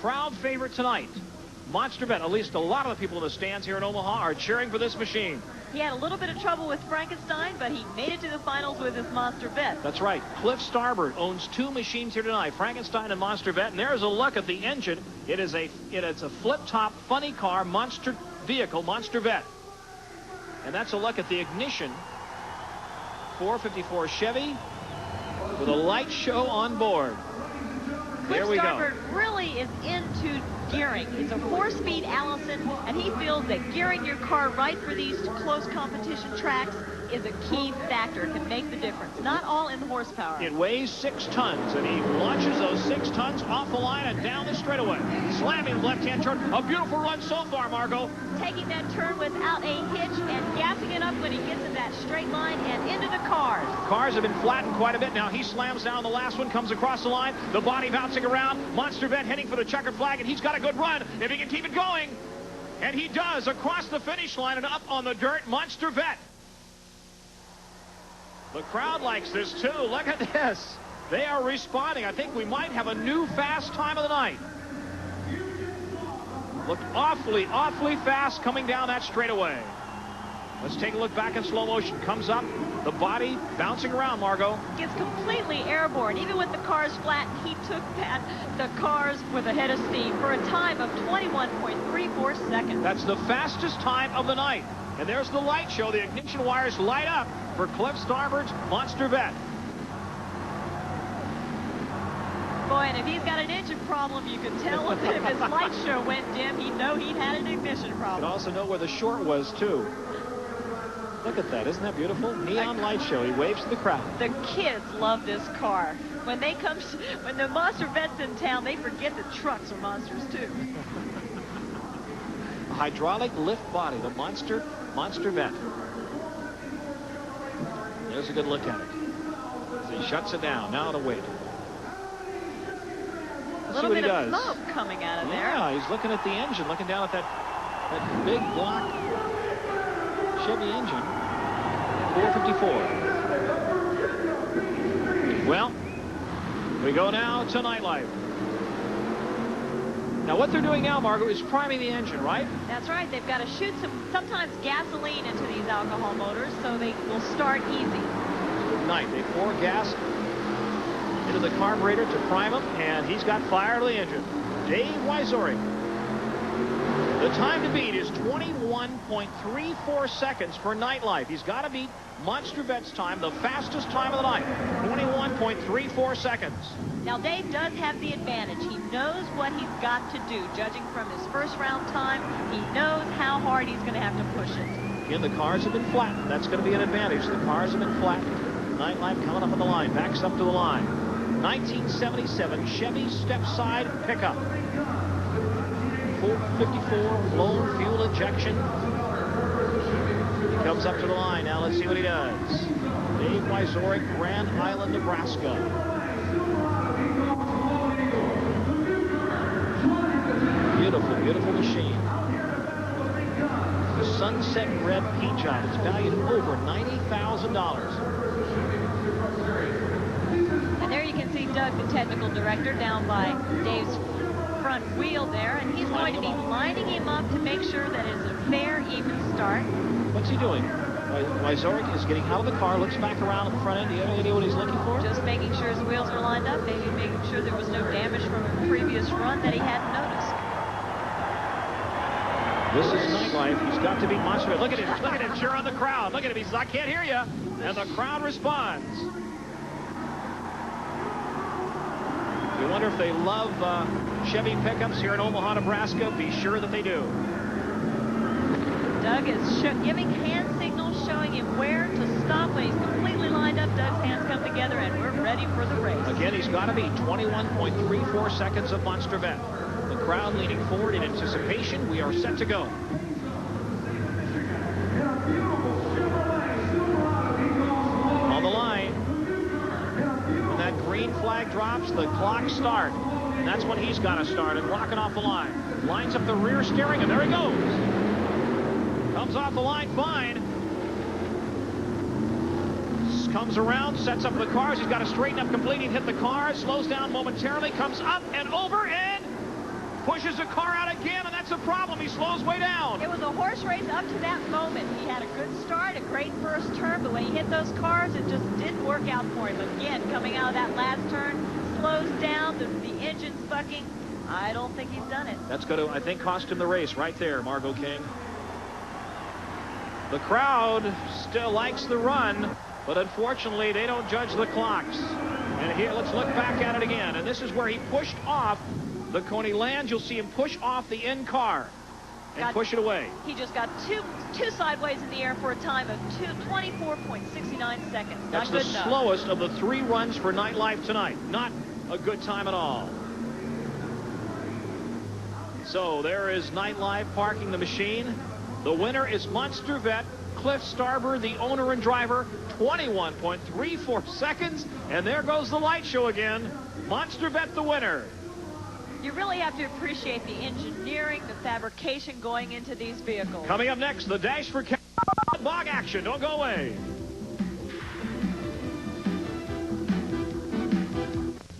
crowd favorite tonight, Monster Vet. At least a lot of the people in the stands here in Omaha are cheering for this machine. He had a little bit of trouble with Frankenstein, but he made it to the finals with his Monster Vet. That's right. Cliff Starbird owns two machines here tonight, Frankenstein and Monster Vet. And there's a look at the engine. It's a flip-top, funny car, monster vehicle, Monster Vet. And that's a look at the ignition. 454 Chevy with a light show on board. There we go. Cliff Starbird really is into gearing. He's a 4-speed Allison, and he feels that gearing your car right for these close competition tracks is a key factor. It can make the difference. Not all in the horsepower. It weighs 6 tons, and he launches those 6 tons off the line and down the straightaway. Slamming left-hand turn. A beautiful run so far, Margo. Taking that turn without a hitch and gassing it up when he gets in that straight line and into the cars. Cars have been flattened quite a bit. Now he slams down the last one, comes across the line. The body bouncing around. Monster Vet heading for the checkered flag, and he's got a good run if he can keep it going. And he does, across the finish line and up on the dirt. Monster Vet. The crowd likes this too. Look at this. They are responding. I think we might have a new fast time of the night. Looked awfully, awfully fast coming down that straightaway. Let's take a look back in slow motion. Comes up, the body bouncing around, Margo. Gets completely airborne. Even with the cars flat, he took the cars with a head of steam for a time of 21.34 seconds. That's the fastest time of the night. And there's the light show. The ignition wires light up for Cliff Starbird's Monster Vet. Boy, and if he's got an engine problem, you can tell that if his light show went dim, he'd know he'd had an ignition problem. You can also know where the short was, too. Look at that. Isn't that beautiful? Neon light show. He waves to the crowd. The kids love this car. When the Monster Vet's in town, they forget that trucks are monsters, too. A hydraulic lift body, the Monster Vet. There's a good look at it. As he shuts it down. Now to wait. A little bit of smoke coming out of there. Yeah, he's looking at the engine, looking down at that big block Chevy engine. 454. Well, we go now to nightlife. Now what they're doing now, Margo, is priming the engine, right? That's right. They've got to shoot sometimes gasoline into these alcohol motors so they will start easy. Good night. They pour gas into the carburetor to prime him, and he's got fire to the engine. Dave Wyzorek. The time to beat is 21.34 seconds for nightlife. He's got to beat Monster Vet's time, the fastest time of the night. 21.34 seconds. Now, Dave does have the advantage. He knows what he's got to do. Judging from his first round time, he knows how hard he's going to have to push it. Again, the cars have been flattened. That's going to be an advantage. The cars have been flattened. Nightlife coming up on the line. Backs up to the line. 1977 Chevy step-side pickup. 454 low fuel injection. He comes up to the line. Now let's see what he does. Dave Wyzorek, Grand Island, Nebraska. Beautiful, beautiful machine. The sunset red paint job. It's valued at over $90,000. And there you can see Doug, the technical director, down by Dave's front wheel there, and he's going to be lining him up to make sure that it's a fair, even start. What's he doing? Wyzorek is getting out of the car, looks back around at the front end. Do you have any idea what he's looking for? Just making sure his wheels are lined up, maybe making sure there was no damage from a previous run that he hadn't noticed. This is nightlife. He's got to beat Monster Vet. Look at him. Look at him. Cheer on the crowd. Look at him. He says, I can't hear you. And the crowd responds. You wonder if they love Chevy pickups here in Omaha, Nebraska. Be sure that they do. Doug is giving hand signals, showing him where to stop when he's completely lined up. Doug's hands come together, and we're ready for the race. Again, he's got to beat 21.34 seconds of Monster Vet. The crowd leaning forward in anticipation. We are set to go. On the line. When that green flag drops, the clock starts. And that's when he's got to start and locking off the line. Lines up the rear steering, and there he goes. Comes off the line fine. Comes around, sets up the cars. He's got to straighten up completely, hit the cars, slows down momentarily, comes up and over, and Pushes the car out again, and that's a problem. He slows way down. It was a horse race up to that moment. He had a good start, a great first turn, but when he hit those cars, it just didn't work out for him. Again, coming out of that last turn, slows down, the engine's bucking. I don't think he's done it. That's going to, I think, cost him the race right there, Margo King. The crowd still likes the run, but unfortunately, they don't judge the clocks. And here, let's look back at it again. And this is where he pushed off the, when he lands, you'll see him push off the end car and push it away. He just got two sideways in the air for a time of 24.69 seconds. That's the slowest of the 3 runs for Nightlife tonight. Not a good time at all. So there is Nightlife parking the machine. The winner is Monster Vet Cliff Starber, the owner and driver, 21.34 seconds. And there goes the light show again. Monster Vet the winner. You really have to appreciate the engineering, the fabrication going into these vehicles. Coming up next, the Dash for Bog action. Don't go away.